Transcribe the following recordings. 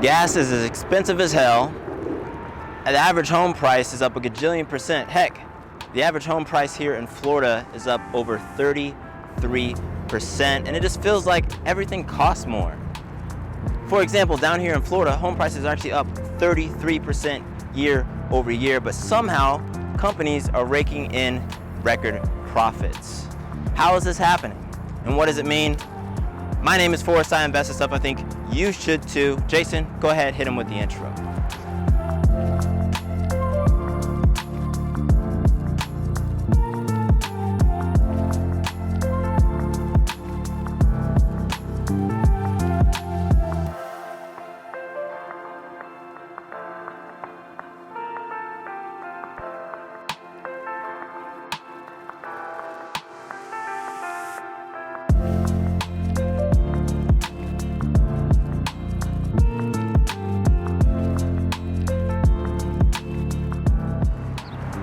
Gas is as expensive as hell. The average home price is up a gajillion%. Heck, the average home price here in Florida is up over 33%, and it just feels like everything costs more. For example, down here in Florida, home prices are actually up 33% year over year, but somehow companies are raking in record profits. How is this happening? And what does it mean? My name is Forrest. I invest in stuff. I think you should too. Jason, go ahead, hit him with the intro.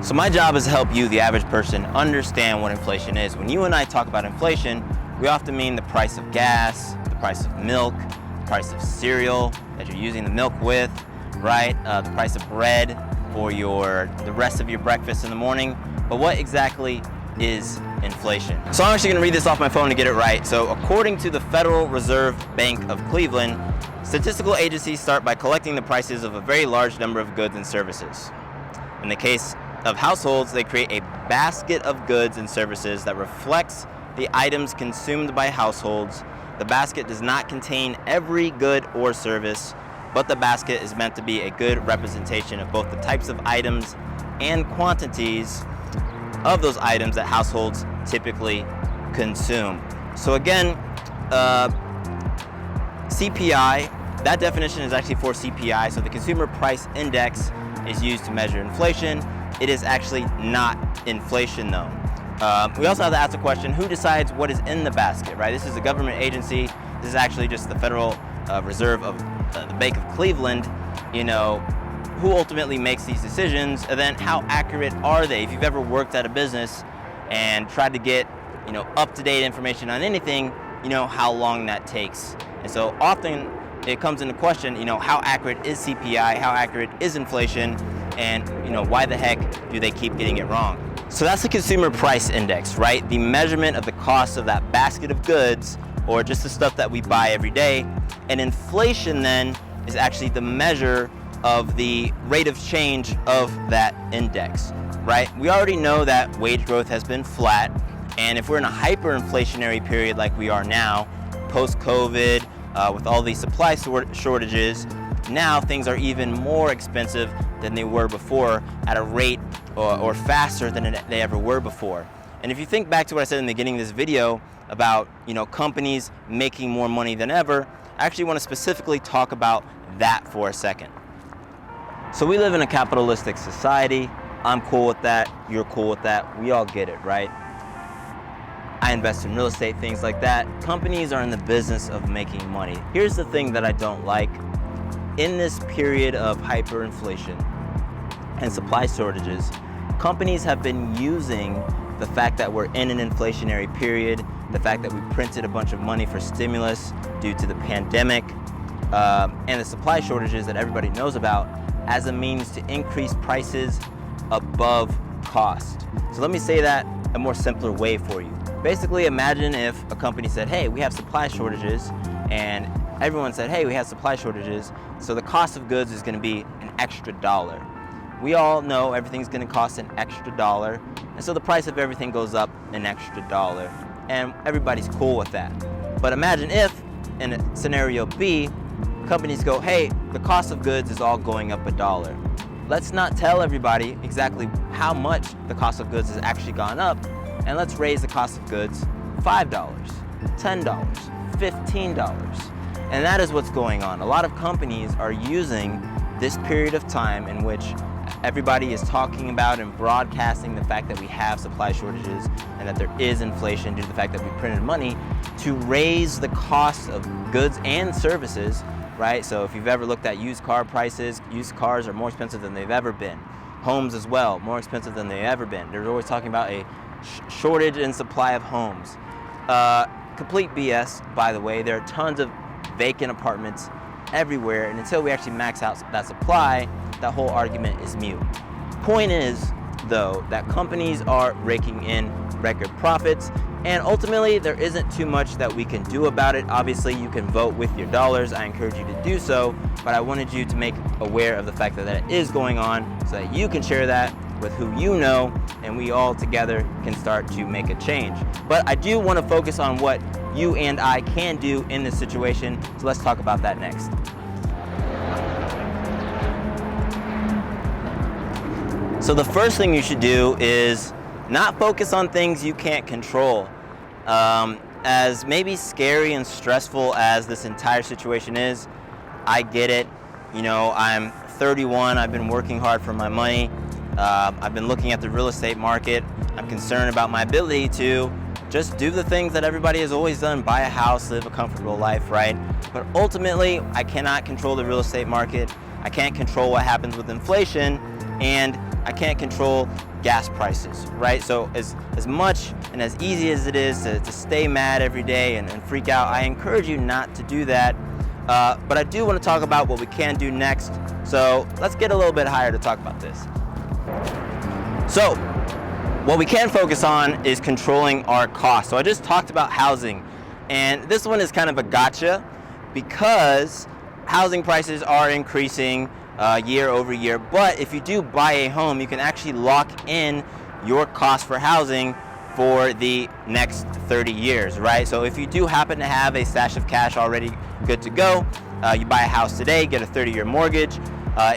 So my job is to help you, the average person, understand what inflation is. When you and I talk about inflation, we often mean the price of gas, the price of milk, the price of cereal that you're using the milk with, right? The price of bread for the rest of your breakfast in the morning. But what exactly is inflation? So I'm actually gonna read this off my phone to get it right. So according to the Federal Reserve Bank of Cleveland, statistical agencies start by collecting the prices of a very large number of goods and services. In the case of households, they create a basket of goods and services that reflects the items consumed by households. The basket does not contain every good or service, but the basket is meant to be a good representation of both the types of items and quantities of those items that households typically consume. So again, CPI, that definition is actually for CPI, so the Consumer Price Index is used to measure inflation. It is actually not inflation though. We also have to ask the question, who decides what is in the basket, right? This is a government agency. This is actually just the Federal Reserve of the Bank of Cleveland. You know, who ultimately makes these decisions, and then how accurate are they? If you've ever worked at a business and tried to get, up-to-date information on anything, you know how long that takes. And so often it comes into question, how accurate is CPI? How accurate is inflation? And why the heck do they keep getting it wrong? So that's the Consumer Price Index, right? The measurement of the cost of that basket of goods, or just the stuff that we buy every day. And inflation then is actually the measure of the rate of change of that index, right? We already know that wage growth has been flat, and if we're in a hyperinflationary period like we are now, post-COVID, with all these supply shortages, now things are even more expensive than they were before at a rate or faster than they ever were before. And if you think back to what I said in the beginning of this video about companies making more money than ever, I actually want to specifically talk about that for a second. So we live in a capitalistic society. I'm cool with that. You're cool with that. We all get it, right? I invest in real estate, things like that. Companies are in the business of making money. Here's the thing that I don't like. In this period of hyperinflation and supply shortages, companies have been using the fact that we're in an inflationary period, the fact that we printed a bunch of money for stimulus due to the pandemic, and the supply shortages that everybody knows about, as a means to increase prices above cost. So let me say that a more simpler way for you. Basically, imagine if a company said, hey, we have supply shortages, and everyone said, hey, we have supply shortages, so the cost of goods is going to be an extra $1. We all know everything's going to cost an extra $1, and so the price of everything goes up an extra $1, and everybody's cool with that. But imagine if, in scenario B, companies go, hey, the cost of goods is all going up $1. Let's not tell everybody exactly how much the cost of goods has actually gone up, and let's raise the cost of goods $5, $10, $15. And that is what's going on. A lot of companies are using this period of time in which everybody is talking about and broadcasting the fact that we have supply shortages and that there is inflation due to the fact that we printed money to raise the cost of goods and services, right? So if you've ever looked at used car prices, used cars are more expensive than they've ever been. Homes as well, more expensive than they've ever been. They're always talking about a shortage in supply of homes. Complete BS, by the way. There are tons of vacant apartments everywhere, and until we actually max out that supply, that whole argument is moot. Point is, though, that companies are raking in record profits, and ultimately there isn't too much that we can do about it. Obviously, you can vote with your dollars. I encourage you to do so, but I wanted you to make aware of the fact that that is going on so that you can share that with who you know, and we all together can start to make a change. But I do want to focus on what you and I can do in this situation, so let's talk about that next. So the first thing you should do is not focus on things you can't control. As maybe scary and stressful as this entire situation is, I get it. You know, I'm 31, I've been working hard for my money. I've been looking at the real estate market. I'm concerned about my ability to just do the things that everybody has always done, buy a house, live a comfortable life, right? But ultimately, I cannot control the real estate market. I can't control what happens with inflation, and I can't control gas prices, right? So as much and as easy as it is to stay mad every day and freak out, I encourage you not to do that. But I do want to talk about what we can do next. So let's get a little bit higher to talk about this. So what we can focus on is controlling our costs. So I just talked about housing, and this one is kind of a gotcha because housing prices are increasing year over year. But if you do buy a home, you can actually lock in your cost for housing for the next 30 years, right? So if you do happen to have a stash of cash already good to go, you buy a house today, get a 30-year mortgage,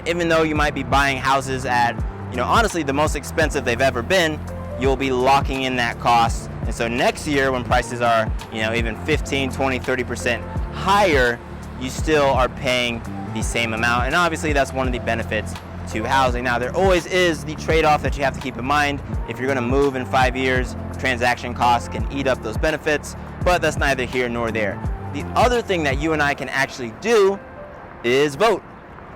even though you might be buying houses at, you know, honestly, the most expensive they've ever been, you'll be locking in that cost. And so next year when prices are, you know, even 15, 20, 30% higher, you still are paying the same amount. And obviously that's one of the benefits to housing. Now, there always is the trade-off that you have to keep in mind. If you're gonna move in 5 years, transaction costs can eat up those benefits, but that's neither here nor there. The other thing that you and I can actually do is vote,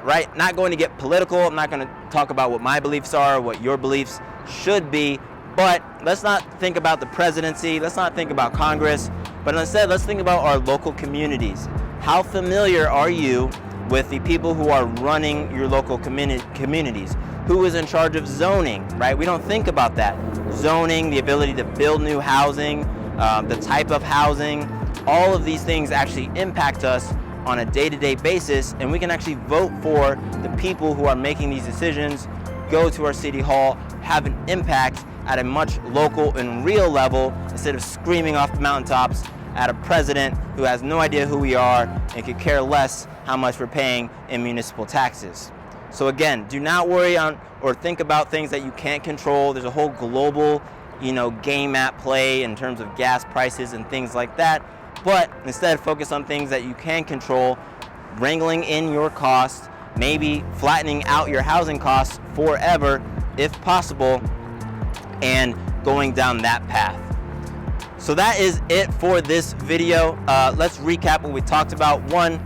right? Not going to get political. I'm not gonna talk about what my beliefs are, what your beliefs should be, but let's not think about the presidency, let's not think about Congress, but instead let's think about our local communities. How familiar are you with the people who are running your local communities? Who is in charge of zoning, right? We don't think about that. Zoning, the ability to build new housing, the type of housing, all of these things actually impact us on a day-to-day basis, and we can actually vote for the people who are making these decisions, go to our city hall, have an impact at a much local and real level instead of screaming off the mountaintops at a president who has no idea who we are and could care less how much we're paying in municipal taxes. So again, do not worry on or think about things that you can't control. There's a whole global, you know, game at play in terms of gas prices and things like that. But instead, focus on things that you can control, wrangling in your costs, maybe flattening out your housing costs forever if possible, and going down that path. So that is it for this video. Let's recap what we talked about. One,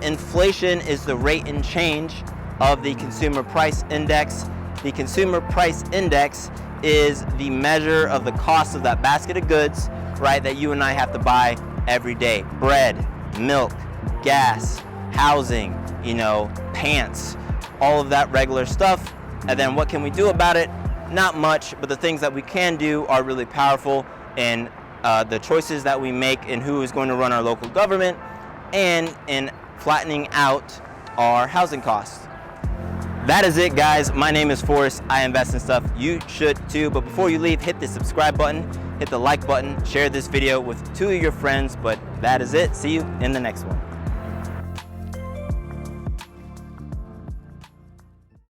inflation is the rate and change of the consumer price index. The consumer price index is the measure of the cost of that basket of goods, right, that you and I have to buy every day. Bread, milk, gas, housing, you know, pants, all of that regular stuff. And then what can we do about it? Not much, but the things that we can do are really powerful in the choices that we make in who is going to run our local government and in flattening out our housing costs. That is it, guys. My name is Forrest. I invest in stuff. You should too. But before you leave, hit the subscribe button, hit the like button, share this video with 2 of your friends. But that is it. See you in the next one.